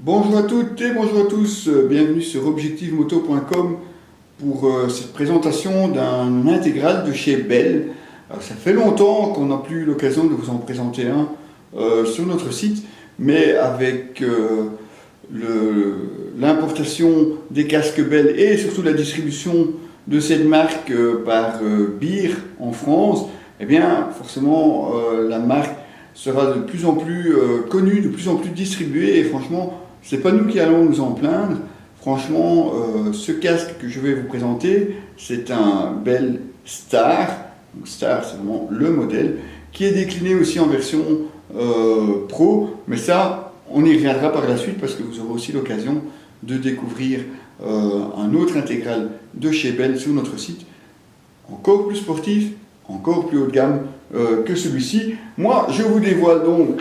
Bonjour à toutes et bonjour à tous, bienvenue sur objectivemoto.com pour cette présentation d'un intégral de chez Bell. Alors, ça fait longtemps qu'on n'a plus eu l'occasion de vous en présenter un sur notre site, mais avec l'importation des casques Bell et surtout la distribution de cette marque par Beer en France, eh bien forcément la marque sera de plus en plus connue, de plus en plus distribuée, et franchement c'est pas nous qui allons nous en plaindre. Franchement, ce casque que je vais vous présenter, c'est un Bell Star. Donc Star, c'est vraiment le modèle, qui est décliné aussi en version Pro. Mais ça, on y reviendra par la suite parce que vous aurez aussi l'occasion de découvrir un autre intégral de chez Bell sur notre site, encore plus sportif, encore plus haut de gamme que celui-ci. Moi, je vous dévoile donc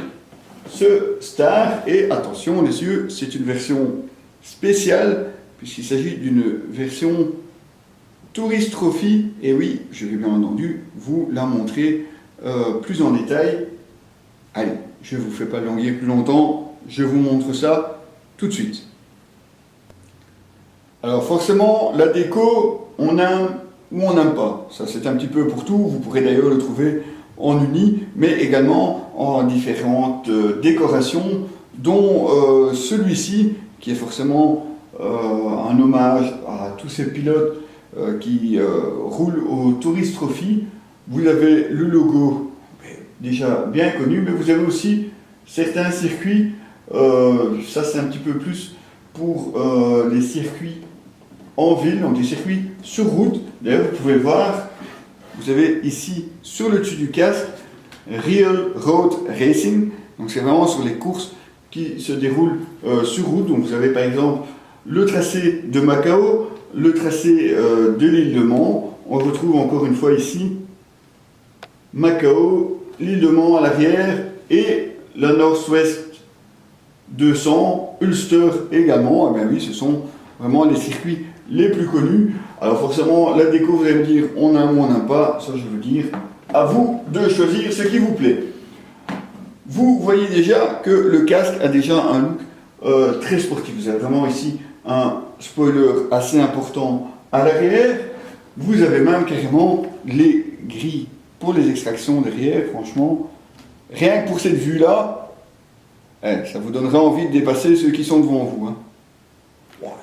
ce Star, et attention les yeux, c'est une version spéciale puisqu'il s'agit d'une version Tourist Trophy, et oui, je vais bien entendu vous la montrer plus en détail. Allez, je ne vous fais pas languir plus longtemps, je vous montre ça tout de suite. Alors forcément, la déco, on aime ou on n'aime pas, ça c'est un petit peu pour tout, vous pourrez d'ailleurs le trouver en uni, mais également en différentes décorations, dont celui-ci, qui est forcément un hommage à tous ces pilotes qui roulent au Tourist Trophy. Vous avez le logo déjà bien connu, mais vous avez aussi certains circuits, ça c'est un petit peu plus pour les circuits en ville, donc des circuits sur route. D'ailleurs, vous pouvez le voir, vous avez ici sur le dessus du casque Real Road Racing, donc c'est vraiment sur les courses qui se déroulent sur route. Donc vous avez par exemple le tracé de Macao, le tracé de l'île de Mans. On retrouve encore une fois ici Macao, l'île de Mans à l'arrière, et la Northwest 200, Ulster également. Et bien oui, ce sont vraiment les circuits les plus connus. Alors forcément, la déco, vous allez me dire, on aime ou on n'aime pas. Ça, je veux dire, à vous de choisir ce qui vous plaît. Vous voyez déjà que le casque a déjà un look très sportif. Vous avez vraiment ici un spoiler assez important à l'arrière. Vous avez même carrément les grilles pour les extractions derrière. Franchement, rien que pour cette vue-là, ça vous donnera envie de dépasser ceux qui sont devant vous.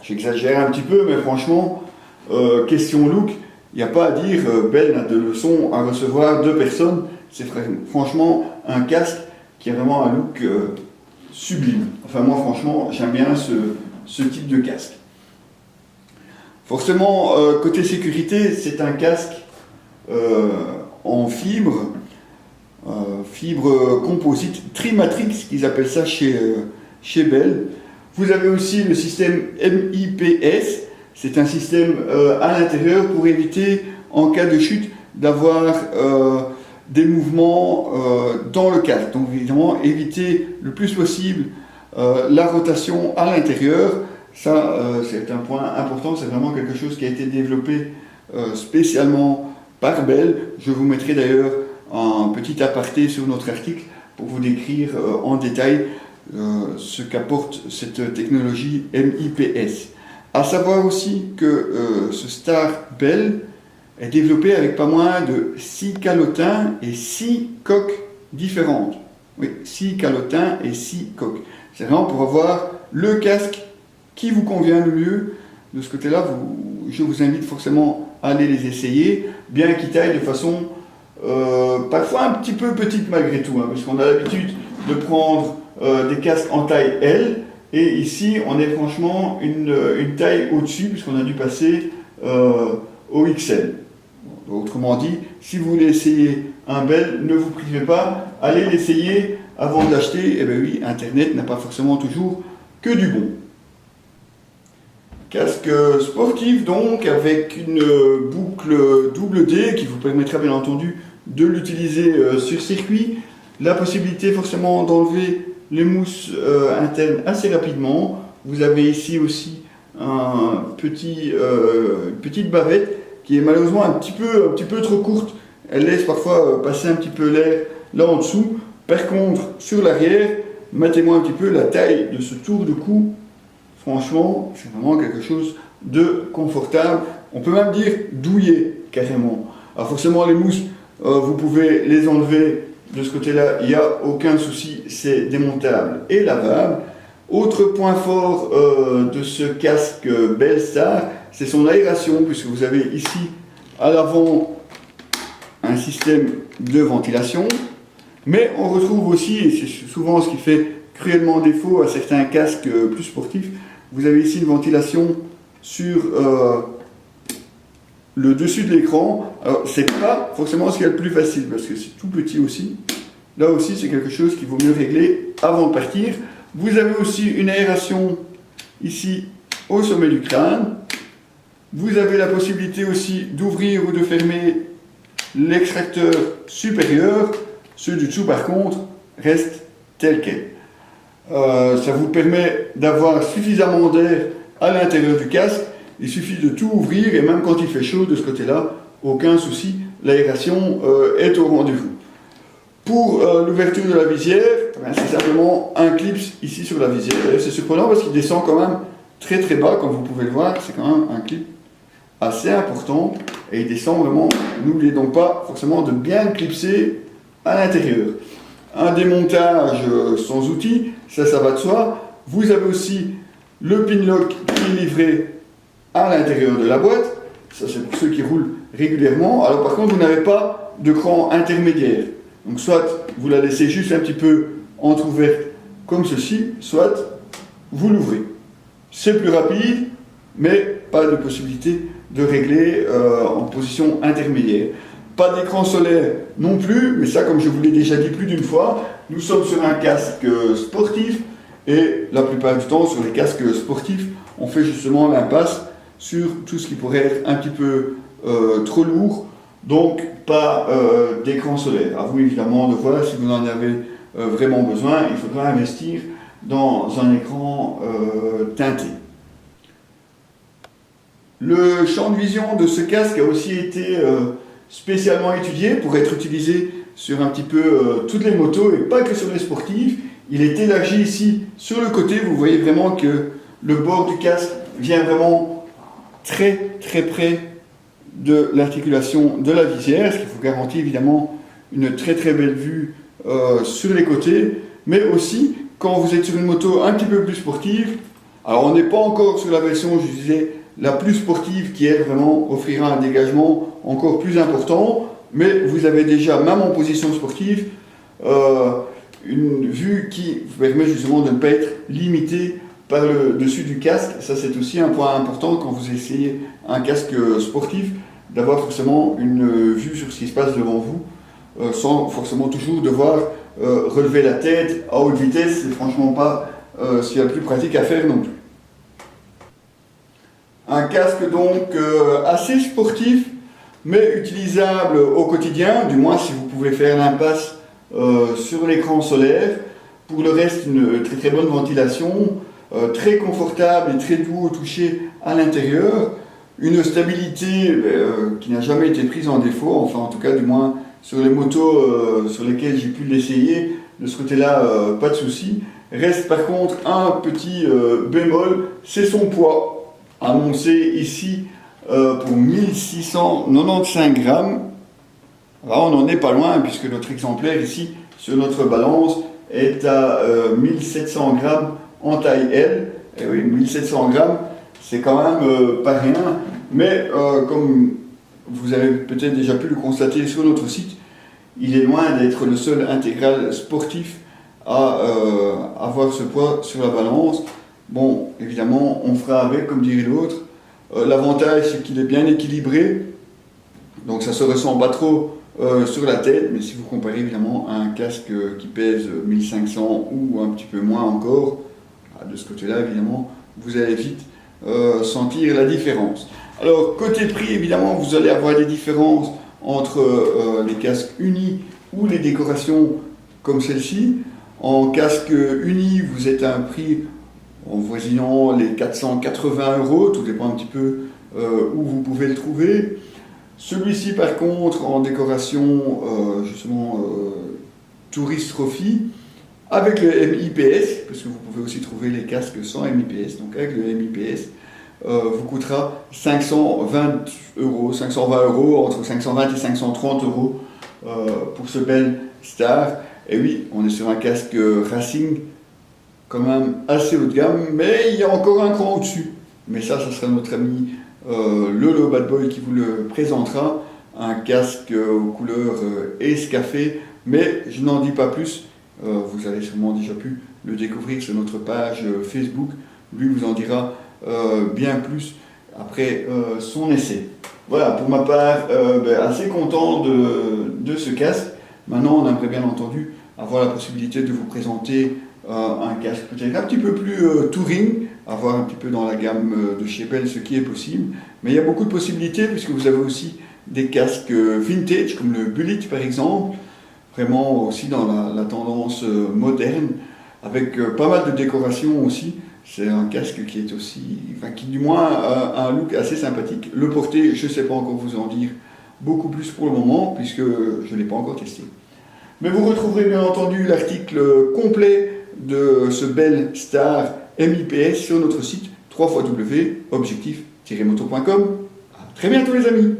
J'exagère un petit peu, mais franchement, question look, il n'y a pas à dire, Bell n'a de leçons à recevoir de personne. C'est franchement un casque qui a vraiment un look sublime. Enfin moi franchement, j'aime bien ce type de casque. Forcément, côté sécurité, c'est un casque en fibre composite Trimatrix, qu'ils appellent ça chez Bell. Vous avez aussi le système MIPS, c'est un système à l'intérieur pour éviter, en cas de chute, d'avoir des mouvements dans le casque. Donc évidemment, éviter le plus possible la rotation à l'intérieur. Ça, c'est un point important, c'est vraiment quelque chose qui a été développé spécialement par Bell. Je vous mettrai d'ailleurs un petit aparté sur notre article pour vous décrire en détail ce qu'apporte cette technologie MIPS. À savoir aussi que ce Star Bell est développé avec pas moins de 6 calotins et 6 coques différentes. Oui, 6 calotins et 6 coques. C'est vraiment pour avoir le casque qui vous convient le mieux. De ce côté-là, je vous invite forcément à aller les essayer, bien qu'ils taillent de façon parfois un petit peu petite malgré tout, parce qu'on a l'habitude de prendre des casques en taille L, et ici on est franchement une taille au-dessus puisqu'on a dû passer au XL. Autrement dit, si vous voulez essayer un Bell, ne vous privez pas, allez l'essayer avant de l'acheter. Et bien oui, Internet n'a pas forcément toujours que du bon. Casque sportif donc, avec une boucle double D qui vous permettra bien entendu de l'utiliser sur circuit. La possibilité forcément d'enlever les mousses internes assez rapidement. Vous avez ici aussi une petite bavette qui est malheureusement un petit peu trop courte. Elle laisse parfois passer un petit peu l'air là en dessous. Par contre, sur l'arrière, Mettez-moi un petit peu la taille de ce tour de cou. Franchement, c'est vraiment quelque chose de confortable. On peut même dire douillet, carrément. Alors forcément, les mousses, vous pouvez les enlever de ce côté-là, il n'y a aucun souci, c'est démontable et lavable. Autre point fort de ce casque Belstar, c'est son aération, puisque vous avez ici à l'avant un système de ventilation, mais on retrouve aussi, et c'est souvent ce qui fait cruellement défaut à certains casques plus sportifs, vous avez ici une ventilation sur le dessus de l'écran. Alors c'est pas forcément ce qu'il y a le plus facile, parce que c'est tout petit aussi. Là aussi c'est quelque chose qu'il vaut mieux régler avant de partir. Vous avez aussi une aération ici au sommet du crâne. Vous avez la possibilité aussi d'ouvrir ou de fermer l'extracteur supérieur. Ceux du dessous par contre restent tels quels. Ça vous permet d'avoir suffisamment d'air à l'intérieur du casque. Il suffit de tout ouvrir et même quand il fait chaud de ce côté-là, aucun souci, l'aération est au rendez-vous. Pour l'ouverture de la visière, c'est simplement un clip ici sur la visière. C'est surprenant parce qu'il descend quand même très très bas, comme vous pouvez le voir. C'est quand même un clip assez important et il descend vraiment. N'oubliez donc pas forcément de bien le clipser à l'intérieur. Un démontage sans outil, ça va de soi. Vous avez aussi le pin lock qui est livré à l'intérieur de la boîte. Ça c'est pour ceux qui roulent régulièrement. Alors par contre vous n'avez pas de cran intermédiaire. Donc soit vous la laissez juste un petit peu entrouverte comme ceci, soit vous l'ouvrez. C'est plus rapide, mais pas de possibilité de régler en position intermédiaire. Pas d'écran solaire non plus, mais ça comme je vous l'ai déjà dit plus d'une fois, nous sommes sur un casque sportif et la plupart du temps sur les casques sportifs on fait justement l'impasse sur tout ce qui pourrait être un petit peu trop lourd, donc pas d'écran solaire. À vous évidemment de voir si vous en avez vraiment besoin, il faudra investir dans un écran teinté. Le champ de vision de ce casque a aussi été spécialement étudié pour être utilisé sur un petit peu toutes les motos et pas que sur les sportifs. Il est élargi ici sur le côté, vous voyez vraiment que le bord du casque vient vraiment très très près de l'articulation de la visière, ce qui vous garantit évidemment une très très belle vue sur les côtés, mais aussi quand vous êtes sur une moto un petit peu plus sportive. Alors on n'est pas encore sur la version, je disais, la plus sportive qui elle vraiment offrira un dégagement encore plus important, mais vous avez déjà, même en position sportive, une vue qui vous permet justement de ne pas être limité par le dessus du casque. Ça c'est aussi un point important quand vous essayez un casque sportif, d'avoir forcément une vue sur ce qui se passe devant vous, sans forcément toujours devoir relever la tête à haute vitesse. C'est franchement pas ce qu'il y a le plus pratique à faire non plus. Un casque donc assez sportif, mais utilisable au quotidien, du moins si vous pouvez faire l'impasse sur l'écran solaire. Pour le reste, une très très bonne ventilation, très confortable et très doux au toucher à l'intérieur. Une stabilité qui n'a jamais été prise en défaut, enfin en tout cas du moins sur les motos sur lesquelles j'ai pu l'essayer, de ce côté-là pas de souci. Reste par contre un petit bémol, c'est son poids. Annoncé ici pour 1695 grammes. Alors on n'en est pas loin puisque notre exemplaire ici sur notre balance est à 1700 grammes en taille L. Et oui, 1700 grammes, c'est quand même pas rien, mais comme vous avez peut-être déjà pu le constater sur notre site, il est loin d'être le seul intégral sportif à avoir ce poids sur la balance. Bon, évidemment, on fera avec, comme dirait l'autre. L'avantage, c'est qu'il est bien équilibré, donc ça ne se ressent pas trop sur la tête, mais si vous comparez évidemment à un casque qui pèse 1500 ou un petit peu moins encore, de ce côté-là, évidemment, vous allez vite sentir la différence. Alors, côté prix, évidemment, vous allez avoir des différences entre les casques unis ou les décorations comme celle-ci. En casque uni, vous êtes à un prix en voisinant les 480 €, tout dépend un petit peu où vous pouvez le trouver. Celui-ci par contre en décoration justement Tourist Trophy Avec le MIPS, parce que vous pouvez aussi trouver les casques sans MIPS, donc avec le MIPS, vous coûtera 520 euros, 520 euros, entre 520 et 530 euros pour ce Bell Star. Et oui, on est sur un casque Racing quand même assez haut de gamme, mais il y a encore un cran au-dessus. Mais ça sera notre ami Lolo Bad Boy qui vous le présentera. Un casque aux couleurs Ace Café, mais je n'en dis pas plus. Vous avez sûrement déjà pu le découvrir sur notre page Facebook. Lui vous en dira bien plus après son essai. Voilà, pour ma part, assez content de ce casque. Maintenant, on aimerait bien entendu avoir la possibilité de vous présenter un casque peut-être un petit peu plus touring, avoir un petit peu dans la gamme de chez Bell ce qui est possible. Mais il y a beaucoup de possibilités puisque vous avez aussi des casques vintage comme le Bullet par exemple, vraiment aussi dans la tendance moderne, avec pas mal de décoration aussi. C'est un casque qui est aussi, qui du moins a un look assez sympathique. Le porter, je ne sais pas encore vous en dire beaucoup plus pour le moment, puisque je ne l'ai pas encore testé. Mais vous retrouverez bien entendu l'article complet de ce Bell Star MIPS sur notre site www.objectif-moto.com. À très bientôt les amis.